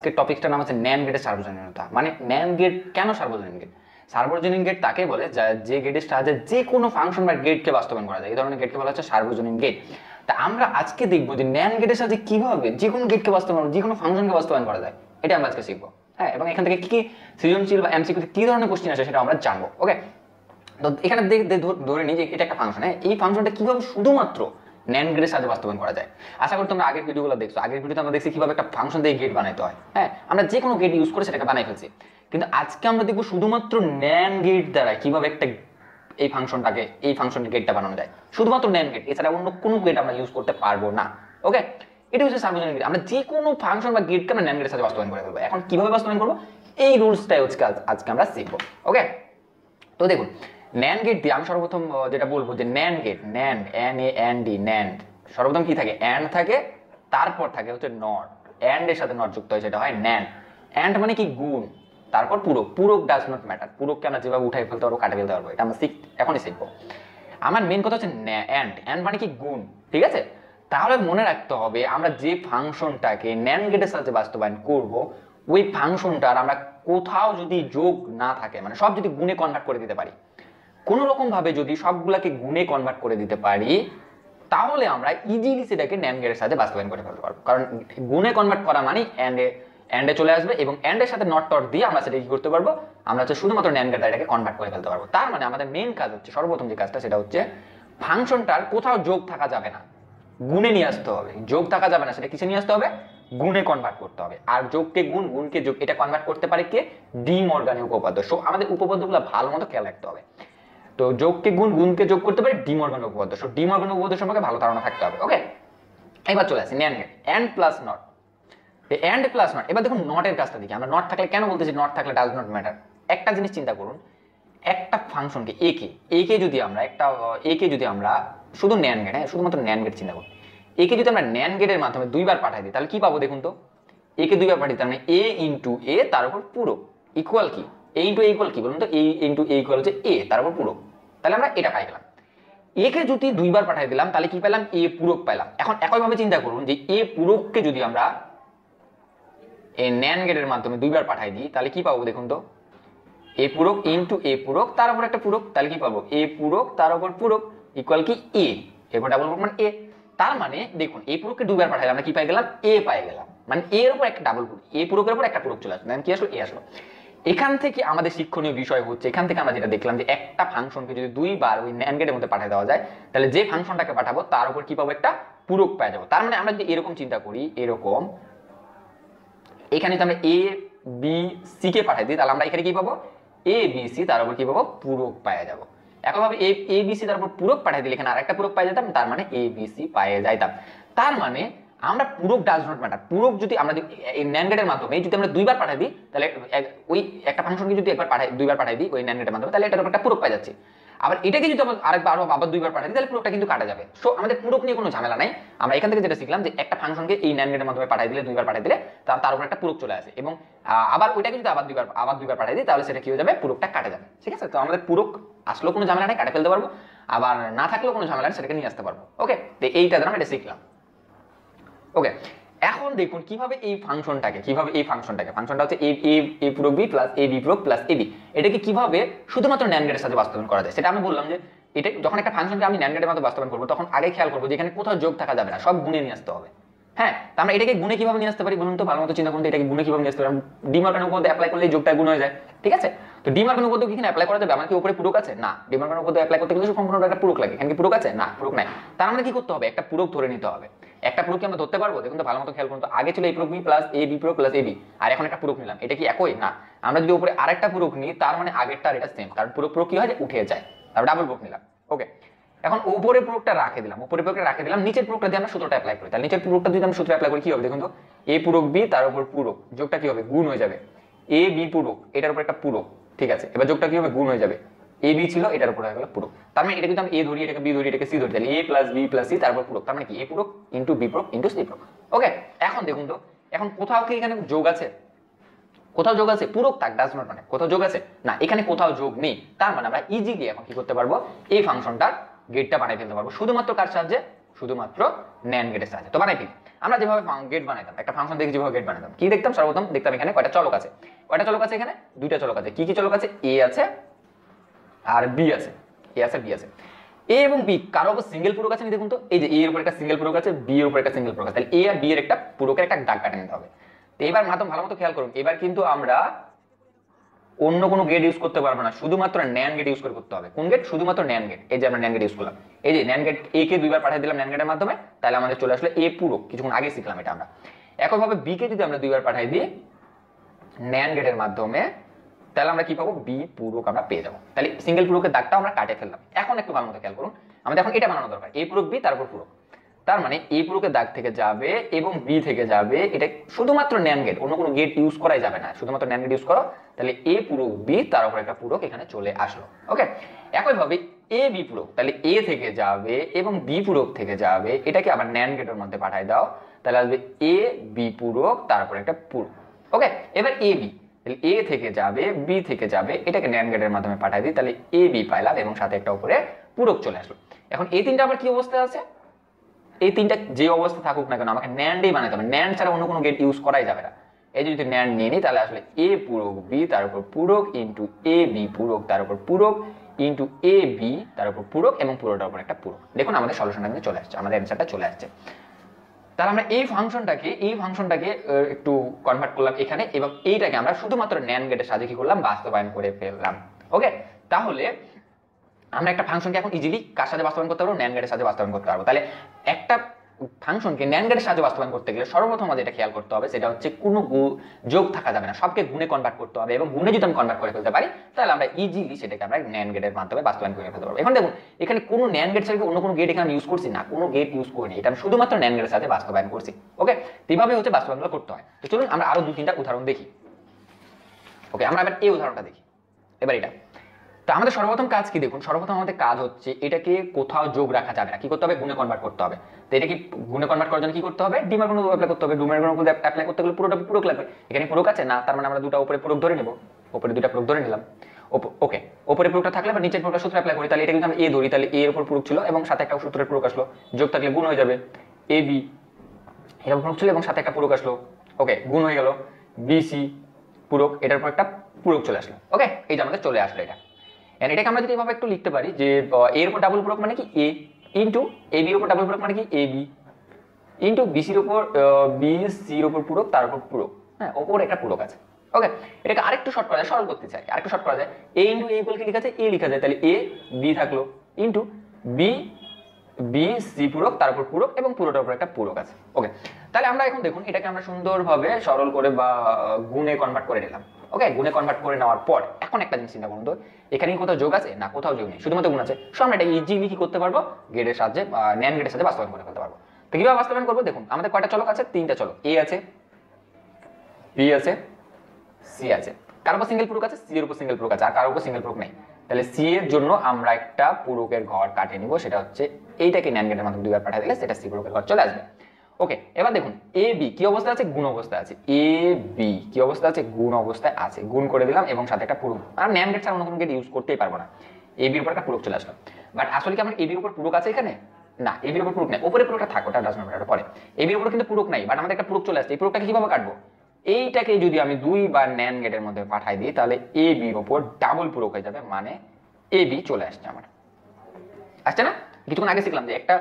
টপিকটার নাম হচ্ছে ন্যান্ড গেটের সার্বজনীনতা। মানে ন্যান্ড গেট কেন সার্বজনীন গেট? সার্বজনীন গেট তাকে বলে যে গেটের সাহায্যে যে কোনো ফাংশন বা গেটকে বাস্তবায়ন করা যায়। এই ধরনের গেটকে বলা হচ্ছে সার্বজনীন গেট। তা আমরা আজকে দেখবো যে ন্যান্ড গেটের সাহায্যে কিভাবে যে কোনো গেটকে বাস্তবায়ন, যে কোনো ফাংশনকে বাস্তবায়ন করা যায়, এটা আমরা আজকে শিখবো। হ্যাঁ, এবং এখান থেকে কি সৃজনশীল বা এমসিকিউ কি ধরনের কোশ্চেন আসে সেটা আমরা জানবো। ওকে, তো এখানে ধরে নিই যে এটা একটা ফাংশন। হ্যাঁ, এই ফাংশনটা কিভাবে শুধুমাত্র ন্যান্ড গেটের সাথে বাস্তবায়ন করা যায়। আশা করি তোমরা আগের ভিডিওগুলো দেখছো। আগের ভিডিওতে আমরা দেখছি কিভাবে একটা ফাংশন দিয়ে গেট বানাইতে হয়। হ্যাঁ, আমরা যে কোনো গেট ইউজ করে সেটাকে বানাই ফেলছি। কিন্তু আজকে আমরা দেখবো শুধুমাত্র ন্যান্ড গেট দ্বারা কিভাবে একটা এই ফাংশনের গেটটা বানানো যায়। শুধুমাত্র ন্যান্ড গেট, এছাড়া অন্য কোনো গেট আমরা ইউজ করতে পারবো না। ওকে, এটা হচ্ছে সার্বজনীন গেট। আমরা যে কোনো ফাংশন বা গেটকে আমরা ন্যান্ড গেটের সাথে বাস্তবায়ন করে ফেলবো। এখন কিভাবে বাস্তবায়ন করবো এই রুলসটাই হচ্ছে আজকে আমরা শিখবো। ওকে, তো দেখুন ন্যান্ড গেট দিয়ে আমি সর্বপ্রথম যেটা বলবো যে NAND gate, NAND NAND NAND, সর্বপ্রথম কি থাকে? অ্যান্ড থাকে, তারপর থাকে হচ্ছে নট। অ্যান্ড এর সাথে নট যুক্ত হয় সেটা হয় ন্যান্ড। অ্যান্ড মানে কি? গুণ। তারপর পূরক। পূরক ডাজ নট ম্যাটার। পূরককে আমরা যেভাবে উঠাই ফেলতে পারবো, কাটে ফেলতে পারবো, এটা আমরা এখনই শিখবো। আমার মেন কথা হচ্ছে অ্যান্ড। অ্যান্ড মানে কি? গুণ। ঠিক আছে, তাহলে মনে রাখতে হবে আমরা যে ফাংশনটাকে ন্যান্ড গেটের সাথে বাস্তবায়ন করব, ওই ফাংশনটার আমরা কোথাও যদি যোগ না থাকে, মানে সব যদি গুণে কনভার্ট করে দিতে পারি, কোন রকম ভাবে যদি সবগুলাকে গুণে কনভার্ট করে দিতে পারি, তাহলে আমরা ইজিলি সেটাকে ন্যান্ড গেটের সাথে বাস্তবায়ন করে ফেলতে পারবো। কারণ গুণে কনভার্ট করা মানে অ্যান্ডে চলে আসবে, এবং অ্যান্ডের সাথে নট টট দিয়ে আমরা সেটা কি করতে পারবো? আমরা হচ্ছে শুধুমাত্র ন্যান্ড গেট এটাকে কনভার্ট করে ফেলতে পারবো। তার মানে আমাদের মেন কাজ হচ্ছে, সর্বপ্রথম যে কাজটা সেটা হচ্ছে ফাংশনটার কোথাও যোগ থাকা যাবে না, গুণে নিয়ে আসতে হবে। যোগ থাকা যাবে না, সেটা কিসে নিয়ে আসতে হবে? গুণে কনভার্ট করতে হবে। আর যোগকে গুণ, গুণকে যোগ, এটা কনভার্ট করতে পারে কে? ডি মর্গানের উপপাদ্য। সো আমাদের উপপাদ্যগুলো ভালো মতো খেয়াল রাখতে হবে। তো যোগকে গুণ, গুণকে যোগ করতে পারে ডি মর্গানের উপপাদ্য। সো ডি মর্গানের উপপাদ্য সম্পর্কে ভালো ধারণা থাকতে হবে। ওকে, এবার চলে আসি NAND gate. AND plus NOT, AND plus NOT. এবার দেখুন নটের কাজটা দেখি আমরা। নট থাকলে কেন বলতেছি নট থাকলে ডাজ নট ম্যাটার? একটা জিনিস চিন্তা করুন, একটা ফাংশনকে একে যদি আমরা শুধু ন্যান্ড গেট, হ্যাঁ শুধুমাত্র ন্যান্ড গেট চিন্তা করুন, একে যদি আমরা ন্যান্ড গেটের মাধ্যমে দুইবার পাঠাই দিই, তাহলে কি পাবো দেখুন তো? একে দুইবার পাঠাই, তার মানে এ ইন্টু এ তার উপর পূরক ইকুয়াল কি? এ ইন্টু এ ইকুয়াল কি বলুন তো? এ ইন্টু এ ইকুয়াল হচ্ছে এ তার উপর পূরক। তাহলে আমরা এটা পাই গেলাম। একে যদি দুইবার পাঠাই দিলাম তাহলে কি পেলাম? এ পূরক পেলাম। এখন একইভাবে চিন্তা করুন যে এ পূরককে যদি আমরা এই ন্যান্ড গেটের মাধ্যমে দুইবার পাঠাই দিই, তাহলে কি পাবো দেখুন তো? এ পূরক ইন্টু এ পূরক তার উপর একটা পূরক, তাহলে কি পাবো? এ পূরক তার উপর পূরক ইকুয়াল কি? এ। এরপর ডাবল পূরক মানে এ। তার মানে দেখুন এই পূরককে দুইবার পাঠাইলে আমরা কি পাই গেলাম? এ পাই গেলাম। মানে এর উপর একটা ডাবল পূরক, এ পূরকের উপর একটা পূরক চলে আসলো, কি আসলো? এ আসলো। এখান থেকে আমাদের শিক্ষণীয় বিষয় হচ্ছে, এখান থেকে আমরা যেটা দেখলাম যে একটা ফাংশনকে যদি দুইবার ওই ন্যান্ড গেটের মধ্যে পাঠিয়ে দেওয়া যায়, তাহলে যে ফাংশনটাকে পাঠাবো তার উপর কি পাবো? একটা পূরক পেয়ে যাবো। তার মানে আমরা যদি এরকম চিন্তা করি, এরকম এখানে যদি আমরা এ বি সি কে পাঠাই দিই, তাহলে আমরা এখানে কি পাবো? এ বি সি তার উপর কি পাবো? পূরক পাওয়া যাবো। একইভাবে এ বি সি তার উপর পূরক পাঠিয়ে দিলে এখানে আরেকটা পূরক পাই যেতাম, তার মানে এ বি সি পাইয়ে যাইতাম। তার মানে আমরা পূরক ডাজ নট ম্যাটার। পূরক যদি আমরা এই ন্যান্ড গেটের মাধ্যমে যদি আমরা দুইবার পাঠাই দিই, তাহলে ওই একটা ফাংশনকে যদি দুইবার পাঠাই দিই ওই ন্যান্ড গেটের মাধ্যমে, তাহলে এটার উপর একটা পূরক পাই যাচ্ছে। আবার এটাকে যদি আবার দুইবার পাঠাই দিই, তাহলে পূরকটা কিন্তু কাটা যাবে। সো আমাদের পূরক নিয়ে কোনো ঝামেলা নাই। আমরা এখান থেকে যেটা শিখলাম যে একটা ফাংশনকে এই ন্যান্ড গেটের মাধ্যমে পাঠাই দিলে, দুইবার পাঠাই দিলে তার উপর একটা পূরক চলে আসে, এবং আবার ওইটাকে যদি আবার দুইবার পাঠাই দিই, তাহলে সেটা কি হয়ে যাবে? পূরকটা কাটে যাবে। ঠিক আছে, তো আমাদের পূরক আসলেও কোনো ঝামেলা নেই, কাটে ফেলতে পারবো, আবার না থাকলেও কোনো ঝামেলা নেই, সেটাকে নিয়ে আসতে পারবো। ওকে, তো এইটা দ্বারা আমরা এটা শিখলাম। ওকে, এখন দেখুন কিভাবে এই ফাংশনটা হচ্ছে এ পূরক বি প্লাস এ বি পূরক প্লাস এ বি, এটাকে কিভাবে শুধুমাত্র ন্যান্ড গেটের সাথে বাস্তবায়ন করা যায় সেটা আমি বললাম। যে এটা যখন একটা ফাংশনকে আমি ন্যান্ড গেটের মধ্যে বাস্তবায়ন করবো, তখন আগে খেয়াল করবো যে এখানে কোথাও যোগ থাকা যাবে না, সব গুণে নিয়ে আসতে হবে। হ্যাঁ, তো আমরা এটাকে গুণে কিভাবে নিয়ে আসতে পারি বলুন তো? ভালো মতো চিন্তা করুন, এটাকে গুণে কিভাবে নিয়ে আসতে পারি? ডি মর্গানের উপপাদ্য অ্যাপ্লাই করলে যোগটা গুণ হয়ে যায়। ঠিক আছে, তো ডি মর্গানের উপপাদ্য কি এখানে অ্যাপ্লাই করা যাবে? আমার কি উপরে পূরক আছে? না। ডি মর্গানের উপপাদ্য অ্যাপ্লাই করতে গেলে সম্পূর্ণ একটা পূরক লাগে। এখানে কি পূরক আছে? না, পূরক নাই। তার মানে কি করতে হবে? একটা পূরক ধরে নিতে হবে। একটা পূরক কি আমরা ধরতে পারবো? দেখুন তো, ভালো মতো খেয়াল করুন তো। আগে ছিল এ পূরক বি প্লাস এ বি পূরক প্লাস এ বি, আর এখন একটা পূরক নিলাম, এটা কি একই? না। আমরা যদি উপরে আরেকটা পূরক নিই, তার মানে আগেরটা আর এটা সেম, কারণ পূরক কি হয়? উঠে যায়। তারপর ডাবল পূরক নিলাম। ওকে, এখন উপরে পূরকটা রাখে দিলাম, নিচের পূরকটা দিয়ে আমরা সূত্রটা অ্যাপ্লাই করি। তাহলে নিচের পূরকটা যদি আমরা সূত্র অ্যাপ্লাই করি কি হবে দেখুন তো? এ পূরক বি তার উপর পূরক, যোগটা কি হবে? গুণ হয়ে যাবে। এ বি পূরক, এটার উপর একটা পূরক। ঠিক আছে, এবার যোগটা কি হবে? গুণ হয়ে যাবে। এ বি ছিল, এটার উপর হয়ে গেল পূরক। তার মানে এটা যদি আমি এ ধরি, এটাকে বি ধরি, এটাকে সি ধরি, তাহলে এ প্লাস বি প্লাস সি তারপর পূরক। তার মানে কি? এ পূরক ইন্টু বি পূরক ইন্টু সি পূরক। ওকে, এখন দেখুন তো, এখন কোথাও কি এখানে যোগ আছে? কোথাও যোগ আছে? পূরক থাক ডাজ নট মানে কোথাও যোগ আছে? না, এখানে কোথাও যোগ নেই। তার মানে আমরা ইজিলি এখন কি করতে পারবো? এই ফাংশনটার গেটটা বানাই ফেলতে পারবো। শুধুমাত্র কার সাহায্যে? শুধুমাত্র ন্যান্ড গেটের সাহায্যে। তো বানাই ফেলি। আমরা যেভাবে গেট বানাইতাম, একটা ফাংশন দেখে যেভাবে গেট বানাইতাম, কি দেখতাম? সর্বপ্রথম দেখতাম এখানে কয়টা চলক আছে, কয়টা চলক আছে এখানে? দুইটা চলক আছে। কি কি চলক আছে? এ আছে আর বি আছে, এ আছে বি আছে। এ এবং বি কারো উপর সিঙ্গেল পূরক আছে নি? দেখুন তো, এই যে এ এর উপর একটা সিঙ্গেল পূরক আছে, বি এর উপর একটা সিঙ্গেল পূরক আছে, তাহলে এ আর বি এর একটা পূরকের একটা দাগ কাটে নিতে হবে। তো এবার মাধ্যম ভালো মতো খেয়াল করুন, এবার কিন্তু আমরা অন্য কোনো গেট ইউজ করতে পারবো না, শুধুমাত্র ন্যান্ড গেট ইউজ করে করতে হবে। কোন গেট? শুধুমাত্র ন্যান্ড গেট। এই যে আমরা ন্যান্ড গেট ইউজ করলাম, এই যে ন্যান্ড গেট এ কে দুইবার পাঠিয়ে দিলাম ন্যান্ড গেটের মাধ্যমে, তাহলে আমাদের চলে আসলো এ পূরক। কিছুক্ষণ আগে শিখলাম এটা আমরা। একইভাবে বি কে যদি আমরা দুইবার পাঠিয়ে দিই ন্যান্ড গেটের মাধ্যমে, তাহলে আমরা কি পাবো? বি পূরক আমরা পেয়ে যাবো। তাহলে সিঙ্গেল পূরকের দাগটা আমরা কাটে ফেললাম। এখন একটু ভালো মতো খেয়াল করুন, আমাদের এখন এটা বানানো দরকার, এ পূরক বি তারপর পূরক। তার মানে এ পূরকের দাগ থেকে যাবে এবং বি থেকে যাবে, এটা শুধুমাত্র ন্যান্ড গেট, অন্য কোনো গেট ইউজ করাই যাবে না, শুধুমাত্র ন্যান্ড গেট ইউজ করো। তাহলে এ পূরক বি তার উপর একটা পূরক এখানে চলে আসলো। ওকে, একইভাবে এ বি পূরক, তাহলে এ থেকে যাবে এবং বি পূরক থেকে যাবে, এটাকে আবার ন্যান্ড গেটের মধ্যে পাঠায় দাও, তাহলে আসবে এ বি পূরক তার উপর একটা পূরক। ওকে, এবার এ বি, তাহলে এ থেকে যাবে বি থেকে যাবে, এটাকে ন্যান্ড গেটের মাধ্যমে পাঠাই দিই, তাহলে এ বি পাইলাম এবং সাথে একটা উপরে পূরক চলে আসলো। এখন এই তিনটা আবার কি অবস্থায় আছে? এই তিনটা যে অবস্থা থাকুক না কেন আমাকে ন্যান্ডই বানাতে হবে, ন্যান্ড ছাড়া অন্য কোনো গেট ইউজ করাই যাবে না। এই যদি ন্যান্ড নিয়ে নিই, তাহলে আসলে এ পূরক বি তার উপর পূরক ইন্টু এ বি পূরক তার উপর পূরক ইন্টু এ বি তার উপর পূরক এবং পুরোটার উপর একটা পূরক। দেখুন আমাদের সলিউশনটা কিন্তু চলে আসছে, আমাদের অ্যান্সারটা চলে আসছে। তাহলে আমরা এই ফাংশনটাকে একটু কনভার্ট করলাম এখানে, এবং এইটাকে আমরা শুধুমাত্র ন্যান্ড গেটের সাহায্যে কি করলাম? বাস্তবায়ন করে ফেললাম। ওকে, তাহলে আমরা একটা ফাংশনকে এখন ইজিলি কার সাথে বাস্তবায়ন করতে পারবো? ন্যান্ড গেটের সাথে বাস্তবায়ন করতে পারবো। তাহলে একটা ফাংশনকে ন্যান্ড গেটের সাহায্যে বাস্তবায়ন করতে গেলে সর্বপ্রথম আমাদের এটা খেয়াল করতে হবে, সেটা হচ্ছে কোনো যোগ থাকা যাবে না, সবকে গুণে কনভার্ট করতে হবে, এবং গুণে যদি আমি কনভার্ট করে ফেলতে পারি তাহলে আমরা ইজিলি সেটাকে আমরা ন্যান্ড গেটের মাধ্যমে বাস্তবায়ন করে ফেলতে পারবো। এখন দেখুন এখানে কোনো ন্যান্ড গেট ছাড়া অন্য কোনো গেট এখানে ইউজ করছি না, কোনো গেট ইউজ করিনি, এটা আমি শুধুমাত্র ন্যান্ড গেটের সাথে বাস্তবায়ন করছি। ওকে, এইভাবে হচ্ছে বাস্তবায়নগুলো করতে হয়। তো চলুন আমরা আরো 2-3টা উদাহরণ দেখি। ওকে, আমরা এবার এই উদাহরণটা দেখি। এবার এটা তো আমাদের সর্বপ্রথম কাজ কি? দেখুন সর্বপ্রথম আমাদের কাজ হচ্ছে এটাকে কোথাও যোগ রাখা যাবে না, কি করতে হবে? গুণে কনভার্ট করতে হবে। তো এটা কি গুণে কনভার্ট করার জন্য কি করতে হবে? ডিমের গুণ অ্যাপ্লাই করতে হবে। ডিমের গুণ অ্যাপ্লাই করতে গেলে পুরোটা পূরক লাগবে। এখানে পূরক আছে না, তার মানে আমরা দুটো উপরে পূরক ধরে নেব, উপরে দুটো পূরক ধরে নিলাম। ওকে, উপরে পূরকটা থাকলে বা নিচের পূরকটা সূত্র অ্যাপ্লাই করি, তাহলে এটা কিন্তু আমরা এ ধরি, তাহলে এ এর উপর পূরক ছিল এবং সাথে একটা সূত্রের পূরক আসলো, যোগ থাকলে গুণ হয়ে যাবে, এ বি এটা পূরক ছিল এবং সাথে একটা পূরক আসলো। ওকে, গুণ হয়ে গেল, বি সি পূরক, এটার উপর একটা পূরক চলে আসলো। ওকে, এইটা আমাদের চলে আসলো এটা। এটাকে আমরা যদি এভাবে একটু লিখতে পারি যে এর উপর ডাবল পূরক মানে কি এ, ইন্টু এ বির উপর ডাবল পূরক মানে কি এ বি, ইন্টু বি সির উপর বি সির উপর পূরক তার উপর পূরক, হ্যাঁ ওপর একটা পূরক আছে। ওকে, এটাকে আরেকটু শর্ট করা যায়, সরল করতে চাই আরেকটু শর্ট করা যায়, এ ইন্টু এ ইকুয়াল কি লেখা যায়? এ লেখা যায়, তাহলে এ বি থাকলো ইন্টু বি বি সি পূরক তার উপর পূরক এবং পুরোটার উপর একটা পূরক আছে। ওকে, তাহলে আমরা এখন দেখুন এটাকে আমরা সুন্দরভাবে সরল করে বা গুণে কনভার্ট করে নিলাম। ওকে, গুণে কনভার্ট করে নেওয়ার পর এখন একটা জিনিস চিন্তা করুন তো, এখানে কোথাও যোগ আছে না? কোথাও যোগ নেই, শুধুমাত্র গুণ আছে। সো আমরা এটা ইজিলি কি করতে পারবো? গেটের সাহায্যে ন্যান্ড গেটের সাথে বাস্তবায়ন করে ফেলতে পারবো। তো কিভাবে বাস্তবায়ন করবো? দেখুন আমাদের কয়টা চলক আছে? 3টা চলক, এ আছে, বি আছে, সি আছে। কার উপর সিঙ্গেল পূরক আছে? সি এর উপর সিঙ্গেল পূরক আছে, আর কার উপর সিঙ্গেল পূরক নেই। তাহলে সি এর জন্য আমরা একটা পূরকের ঘর কাটে নিব, সেটা হচ্ছে এইটাকে ন্যান্ড গেটের মাধ্যমে দুইবার পাঠিয়ে দিলে সেটা সি পূরকের ঘর চলে আসবে। ওকে, এবার দেখুন এ বি কি অবস্থা আছে? গুণ অবস্থায় আছে। এ বি কি অবস্থা আছে? গুণ অবস্থায় আছে। গুণ করে দিলাম এবং সাথে একটা পূরক, আর ন্যান্ড গেট ছাড়া অন্য কোনো গেট ইউজ করতেই পারবো না। এ বির উপর একটা পূরক চলে আসলো, বাট আসলে কি আমার এ বির উপর পূরক আছে এখানে? না, এ বির উপর পূরক নাই, উপরে পূরকটা থাকো, ওটা ডাজ নট ম্যাটার পরে। এ বির উপর কিন্তু পূরক নাই, বাট আমাদের একটা পূরক চলে আসছে। এই পূরকটাকে কিভাবে কাটবো? এইটাকে যদি আমি দুইবার ন্যান্ড গেটের মধ্যে পাঠাই দিই, তাহলে এ বির উপর ডাবল পূরক হয়ে যাবে, মানে এ বি চলে আসছে আমার। আসছে না? কিছুক্ষণ আগে শিখলাম যে একটা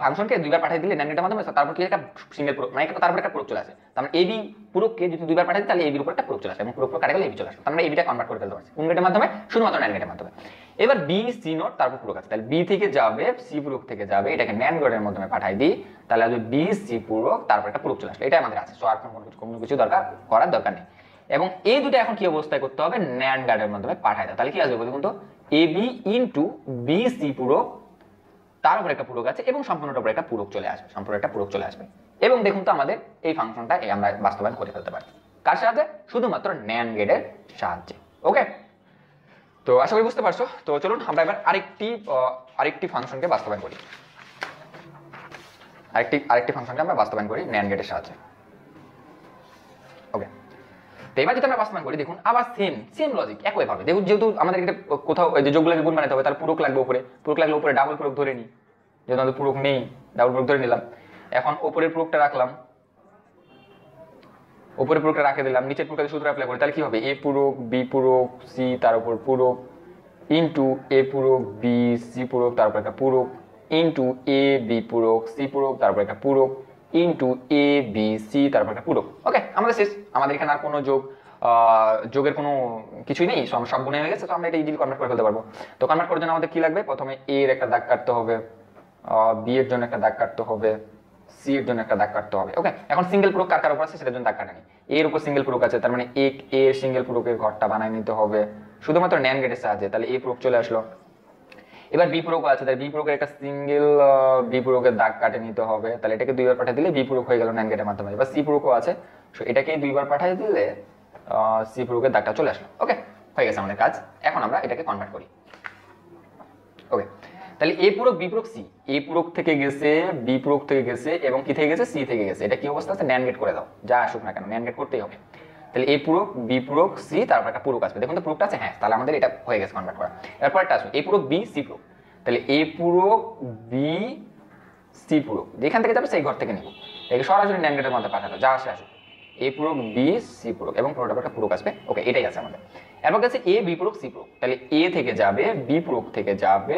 ফাংশনকে দুইবার পাঠিয়ে দিলে ন্যান্ড গেটের মাধ্যমে তারপর কি একটা সিঙ্গেল পূরক মানে তারপর একটা পূরক চলে আসে। তার এ বি পূরককে যদি দুইবার পাঠাই দিই তাহলে এ বির উপর একটা পূরক চলে আসে এবং পূরক কাটে গেলে এ বি চলে আসে। আমরা এ বিটা কনভার্ট করে ফেলতে পারছি কোন গেটের মাধ্যমে? শুধুমাত্র ন্যান্ড গেটের মাধ্যমে। এবার বি সি নোট তারপর পূরক আছে, তাহলে বি থেকে যাবে সি পূরক থেকে যাবে, এটাকে ন্যান্ড গেটের মাধ্যমে পাঠাই দিই, তাহলে আসবে বি সি পূরক তারপর একটা পূরক চলে আসলো। এটা আমাদের আছে, সো আর কোনো কিছু করার দরকার নেই। এবং এই দুটো এখন কি অবস্থায় করতে হবে? ন্যান্ড গেটের মাধ্যমে পাঠাই দাও, তাহলে কি আসবে দেখুন তো, A B into B C পূরক তার উপর একটা পূরক আছে এবং সম্পূর্ণটার উপর একটা পূরক চলে আসবে, সম্পূর্ণ একটা পূরক চলে আসবে। এবং দেখুন তো আমাদের এই ফাংশনটা আমরা বাস্তবায়ন করে ফেলতে পারি কার সাহায্যে? শুধুমাত্র ন্যান্ড গেটের সাহায্যে। ওকে, তো আশা করি বুঝতে পারছো। তো চলুন আমরা এবার আরেকটি ফাংশনকে বাস্তবায়ন করি, আরেকটি ফাংশনকে আমরা বাস্তবায়ন করি ন্যান্ড গেটের সাহায্যে। ওকে, তো এবার যদি আমরা বাস্তবায়ন করি, দেখুন আবার সেম লজিক একইভাবে। দেখুন যেহেতু আমাদের এটা কোথাও যে যোগগুলোকে গুণ বানাতে হবে, তার পূরক লাগবে উপরে, পূরক লাগলে উপরে ডাবল পূরক ধরে নিই, যেহেতু আমাদের পূরক নেই ডাবল পূরক ধরে নিলাম। এখন উপরের পূরকটা রাখলাম, উপরে পুরোটা রাখে দিলাম, নিচের পুরোটা সূত্র অ্যাপ্লাই করি, তাহলে কি হবে? এ পূরক বি পূরক সি তার উপর পূরক ইন্টু এ পূরক বি সি পূরক তার উপর একটা পূরক ইন্টু এ বি পূরক সি পূরক তার উপর একটা পূরক ইন্টু এ বি সি তার উপর একটা পূরক। ওকে, আমাদের শেষ। আমাদের এখানে আর কোনো যোগের কোনো কিছুই নেই, সব গুণে হয়ে গেছে। তো আমরা এটা ইজিলি কনভার্ট করে ফেলতে পারবো। তো কনভার্ট করার জন্য আমাদের কি লাগবে? প্রথমে এ এর একটা দাগ কাটতে হবে, বি এর জন্য একটা দাগ কাটতে হবে, সি এর জন্য একটা দাগ কাটতে হবে। ওকে, এখন সিঙ্গেল পূরক কার কার উপর আছে সেটার জন্য দাগ কাটানি। এর উপর সিঙ্গেল পূরক আছে, তার মানে এ এর সিঙ্গেল পূরকের ঘরটা বানাই নিতে হবে শুধুমাত্র ন্যান্ড গেটের সাহায্যে। তাহলে এ পূরক চলে আসলো। এবার বি পূরক আছে, তাহলে বি পূরকের একটা সিঙ্গেল বি পূরকের দাগ কাটে নিতে হবে। তাহলে এটাকে দুইবার পাঠিয়ে দিলে বি পূরক হয়ে গেল ন্যান্ড গেটের মাধ্যমে। এবার সি পূরকও আছে, সো এটাকে দুইবার পাঠিয়ে দিলে সি পূরকের দাগটা চলে আসলো। ওকে, হয়ে গেছে আমাদের কাজ। এখন আমরা এটাকে কনভার্ট করি। ওকে, তাহলে এ পূরক বি পূরক সি, এ পূরক থেকে গেছে, বি পূরক থেকে গেছে এবং কি থেকে গেছে? সি থেকে গেছে। এটা কি অবস্থা আছে? ন্যান্ড গেট করে দাও, যা আসুক না কেন ন্যান্ড গেট করতেই হবে। তাহলে এ পূরক বি পূরক সি, তারপর একটা পূরক আসবে। দেখুন তো পূরকটা আছে, হ্যাঁ, তাহলে আমাদের এটা হয়ে গেছে কনভার্ট করা। এরপর একটা আসবে এ পূরক বি সি পূরক, তাহলে এ পূরক বি সি পূরক যেখান থেকে যাবে সেই ঘর থেকে নিব, একে সরাসরি ন্যান্ড গেটের মধ্যে পাঠাবো, যা আসে আসুক। এ পূরক বি সি পূরক এবং পুরোটা একটা পূরক আসবে। ওকে, এটাই আছে আমাদের। এরপর কাছে এ বি পূরক সি পূরক, তাহলে এ থেকে যাবে, বি পূরক থেকে যাবে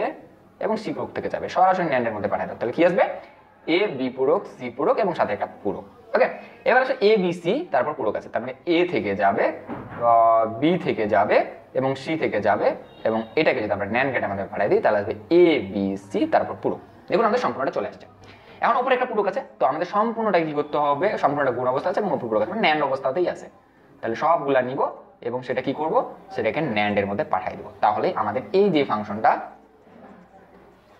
এবং সি পূরক থেকে যাবে, সরাসরি ন্যান্ডের মধ্যে পাঠাই দাও। তাহলে কি আসবে? এ বি পূরক সি পূরক এবং সাথে একটা পূরক। ওকে, এবার আসে এ বি সি, তারপর পূরক আছে, তার মানে এ থেকে যাবে, বি থেকে যাবে এবং সি থেকে যাবে এবং এটাকে যদি আমরা ন্যান্ড গেটের মধ্যে পাঠাই দিই তাহলে আসবে এ বি সি তারপর পূরক। দেখুন আমাদের সম্পূর্ণটা চলে আসছে। এখন উপরে একটা পূরক আছে, তো আমাদের সম্পূর্ণটা কি করতে হবে? সম্পূর্ণটা গুণ অবস্থা আছে এবং উপর পূরক আছে, মানে ন্যান্ড অবস্থাতেই আছে। তাহলে সবগুলা নিব এবং সেটা কি করব? সেটাকে ন্যান্ডের মধ্যে পাঠিয়ে দেবো। তাহলে আমাদের এই যে ফাংশনটা,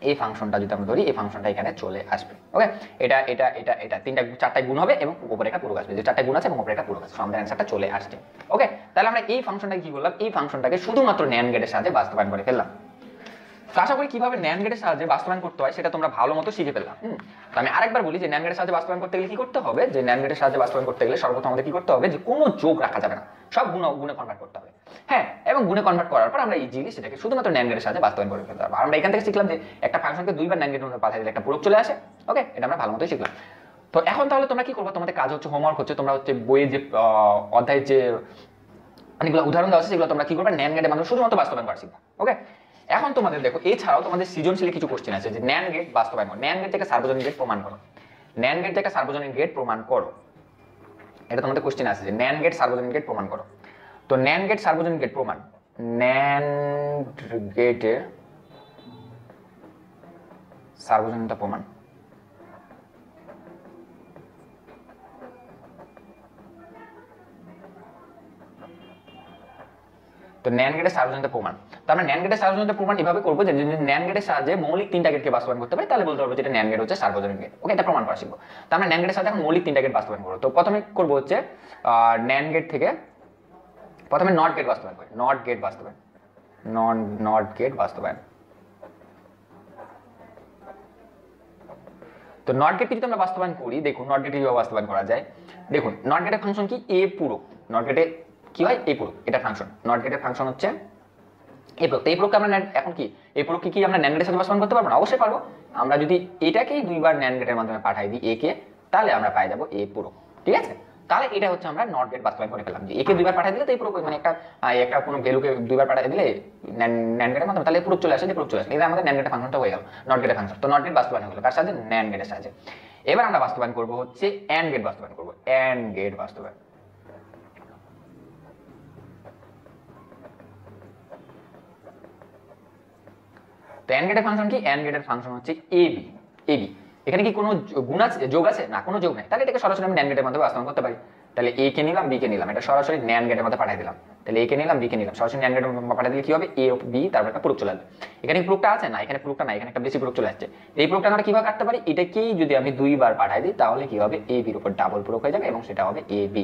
এই ফাংশনটা যদি আমরা ধরি, এই ফাংশনটা এখানে চলে আসবে। ওকে, এটা এটা এটা এটা চারটা গুণ হবে এবং উপরে একটা পূরক আসবে। যে চারটা গুণ আছে এবং উপরে একটা পূরক আছে, আমাদের অ্যানসারটা চলে আসছে। ওকে, তাহলে আমরা এই ফাংশনটাকে কি করলাম? এই ফাংশনটাকে শুধুমাত্র ন্যান্ড গেটের সাহায্যে বাস্তবায়ন করে ফেললাম। তো আশা করি কিভাবে ন্যান্ড গেটের সাহায্যে বাস্তবায়ন করতে হয় সেটা তোমরা ভালো মতো শিখে ফেললাম। তো আমি আরেকবার বলি যে ন্যান্ড গেটের সাহায্যে বাস্তবায়ন করতে গেলে কি করতে হবে? যে ন্যান্ড গেটের সাহায্যে বাস্তবায়ন করতে গেলে সর্বপ্রথম আমাদের কি করতে হবে? যে কোনো যোগ রাখা যাবে না, সব গুণে কনভার্ট করতে হবে। হ্যাঁ, এবং গুণে কনভার্ট করার পর আমরা ইজিলি সেটাকে শুধুমাত্র ন্যান্ড গেটের সাহায্যে বাস্তবায়ন করে ফেলতে পারবো। আমরা এখান থেকে শিখলাম যে একটা ফাংশনকে দুইবার ন্যান্ড গেটের মধ্যে পাঠিয়ে দিলে একটা পূরক চলে আসে। ওকে, এটা আমরা ভালো মতোই শিখলাম। তো এখন তাহলে তোমরা কি করবে? তোমাদের কাজ হচ্ছে, হোমওয়ার্ক হচ্ছে, তোমরা হচ্ছে বইয়ে যে অধ্যায়ের যে অনেকগুলো উদাহরণ দেওয়া আছে সেগুলো তোমরা কি করবে? ন্যান্ড গেটের মাধ্যমে শুধুমাত্র বাস্তবায়ন করা শিখবে। ওকে, এখন তোমাদের দেখো এছাড়াও তোমাদের সৃজনশীল কিছু কোশ্চেন আছে যে ন্যান্ড গেট বাস্তবায়ন করো, ন্যান্ড গেট থেকে সার্বজনীন গেট প্রমাণ করো, ন্যান্ড গেট থেকে সার্বজনীন গেট প্রমাণ করো। এটা তোমাদের কোশ্চেন আছে যে ন্যান্ড গেট সার্বজনীন গেট প্রমাণ করো। তো ন্যান্ড গেট সার্বজনীন গেট প্রমাণ, ন্যান্ড গেটের সার্বজনীনতা প্রমাণ। তো ন্যান্ড গেটের সার্বজনীনতা প্রমাণ, তো আমরা ন্যান্ড গেটের সার্বজনীনতা প্রমাণ এভাবে করবো যে ন্যান্ড গেটের সাহায্যে মৌলিক তিনটা গেটকে বাস্তবায়ন করতে পারি, তাহলে বলতে পারবো যে এটা ন্যান্ড গেট হচ্ছে সার্বজনীন গেট। ওকে, এটা প্রমাণ করা শিখবো। তো আমরা ন্যান্ড গেটের সাহায্যে এখন মৌলিক তিনটা গেট বাস্তবায়ন করবো। তো প্রথমে করবো হচ্ছে ন্যান্ড গেট থেকে প্রথমে নট গেট বাস্তবায়ন করি, নট গেট বাস্তবায়ন, নট গেট বাস্তবায়ন। তো নট গেট যদি আমরা বাস্তবায়ন করি, দেখুন নট গেট কিভাবে বাস্তবায়ন করা যায়। দেখুন নট গেটের ফাংশন কি? এ পূরক। নট গেটে কি হয়? এ পূরক, এটা ফাংশন। নট গেটের ফাংশন হচ্ছে এ পূরক। এই পূরককে আমরা এখন কি এই পূরককে কি আমরা ন্যান্ড গেটের সাথে বাস্তবায়ন করতে পারবো না? অবশ্যই পারবো। আমরা যদি এটাকেই দুইবার ন্যান্ড গেটের মাধ্যমে পাঠাই দিই এ কে, তাহলে আমরা পাই যাবো এ পূরক। ঠিক আছে, তাহলে এটা হচ্ছে আমরা নট গেট বাস্তবায়ন করে ফেললাম যে একে দুইবার পাঠিয়ে দিলে তো এই পূরক, মানে একটা কোনো ভ্যালুকে দুইবার পাঠিয়ে দিলে ন্যান্ড গেটের মাধ্যমে তাহলে পূরক চলে আসে, যে পূরক চলে আসে। এটা আমাদের ন্যান্ড গেটের ফাংশনটা হয়ে গেল, নট গেটের ফাংশন। তো নট গেট বাস্তবায়ন হয়ে গেল কার সাথে? ন্যান্ড গেটের সাথে। এবার আমরা বাস্তবায়ন করবো হচ্ছে এন্ড গেট বাস্তবায়ন করবো, এন্ড গেট বাস্তবায়ন। তো এন্ড গেটের ফাংশন কি? এন্ড গেটের ফাংশন হচ্ছে এবি। এবি এখানে কি কোনো গুণ আছে, যোগ আছে? না, কোনো যোগ নাই। তাহলে এটাকে সরাসরি আমি ন্যান্ড গেটের মধ্যে বাস্তবায়ন করতে পারি। তাহলে এ কে নিলাম, বি কে নিলাম, এটা সরাসরি ন্যান্ড গেটের মধ্যে পাঠিয়ে দিলাম। তাহলে এ কে নিলাম, বি কে নিলাম, সরাসরি ন্যান্ড গেটের মধ্যে পাঠিয়ে দিলে কি হবে? এ বি, তারপর একটা পূরক চলে আসবে। এখানে পূরকটা আছে? না, এখানে পূরকটা নাই, এখানে একটা বেশি পূরক চলে আসছে। এই পূরকটা আমরা কিভাবে কাটতে পারি? এটাকেই যদি আমি দুইবার পাঠিয়ে দিই তাহলে কি হবে? এ বির উপর ডাবল পূরক হয়ে যাবে এবং সেটা হবে এ বি।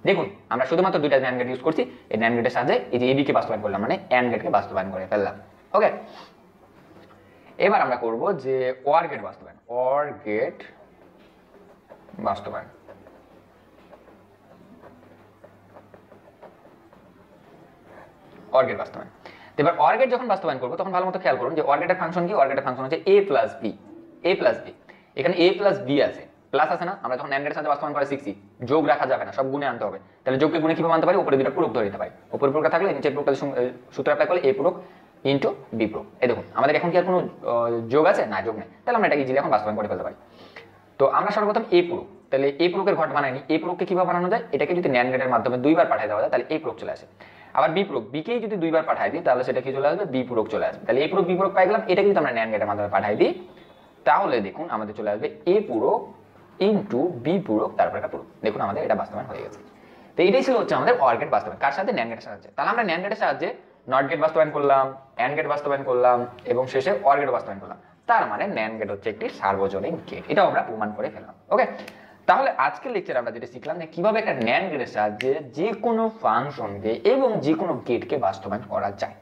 দেখুন আমরা শুধুমাত্র দুইটা ন্যান্ড গেট ইউজ করছি, এই ন্যান্ড গেটের সাহায্যে এই যে এবি কে বাস্তবায়ন করলাম, মানে এন্ড গেটকে বাস্তবায়ন করে ফেললাম। ওকে, এবার আমরা করব যে ওয়ার গেট বাস্তবায়ন, ওয়ার গেট বাস্তবায়ন। OR গেট বাস্তবায়ন। এবার OR গেট যখন বাস্তবায়ন করব তখন ভালো মতো খেয়াল করুন যে OR গেটের ফাংশন কি? OR গেটের ফাংশন হচ্ছে a plus b, a plus b। এখানে a প্লাস b আছে, প্লাস আছে না? আমরা যখন NAND গেটের সাথে বাস্তবায়ন করে শিখছি যোগ রাখা যাবে না, সব গুণে আনতে হবে। তাহলে যোগকে গুণে কিভাবে আনতে পারি? উপরে দুটো পূরক ধরে দিতে পারি, উপরে পূরকটা থাকলে নিচের পূরকটা সূত্র অ্যাপ্লাই করলে এ পূরক ইন্টু বি পূরক। এই দেখুন আমাদের এখন কি আর কোনো যোগ আছে? না, যোগ নেই। তাহলে আমরা এটা ইজিলি এখন বাস্তবায়ন করে ফেলতে পারি। তো আমরা সর্বপ্রথম এ পূরক, তাহলে এই পূরকের ঘট বানাইনি, এই পূরককে কিভাবে বানানো যায়? এটাকে যদি ন্যান্ড গেটের মাধ্যমে দুইবার পাঠিয়ে দেওয়া যায় তাহলে এই পূরক চলে আসে। আবার বি পূরক, বিকেই যদি দুইবার পাঠাই দিই তাহলে সেটা কি চলে আসবে? বি পূরক চলে আসবে। তাহলে এই পূরক বি পূরক পাই গেলাম, এটাকে যদি আমরা ন্যান্ড গেটের মাধ্যমে পাঠাই দিই তাহলে দেখুন আমাদের চলে আসবে এ পূরক ইন্টু বি পূরক, তারপর একটা পূরক। দেখুন আমাদের এটা বাস্তবায়ন হয়ে গেছে। তো এটাই ছিল হচ্ছে আমাদের অর গেট বাস্তবায়ন। কার সাথে? ন্যান্ড গেটের সাহায্যে। তাহলে আমরা ন্যান্ড গেটের সাহায্যে নট গেট বাস্তবায়ন করলাম, অ্যান্ড গেট বাস্তবায়ন করলাম এবং শেষে অর গেট বাস্তবায়ন করলাম। তার মানে ন্যান্ড গেট হচ্ছে একটি সার্বজনীন গেট, এটাও আমরা প্রমাণ করে ফেললাম। ওকে, তাহলে আজকের লেকচারে আমরা যেটা শিখলাম যে কিভাবে একটা ন্যান্ড গেটের সাহায্যে যে কোনো ফাংশনকে এবং যে কোনো গেটকে বাস্তবায়ন করা যায়।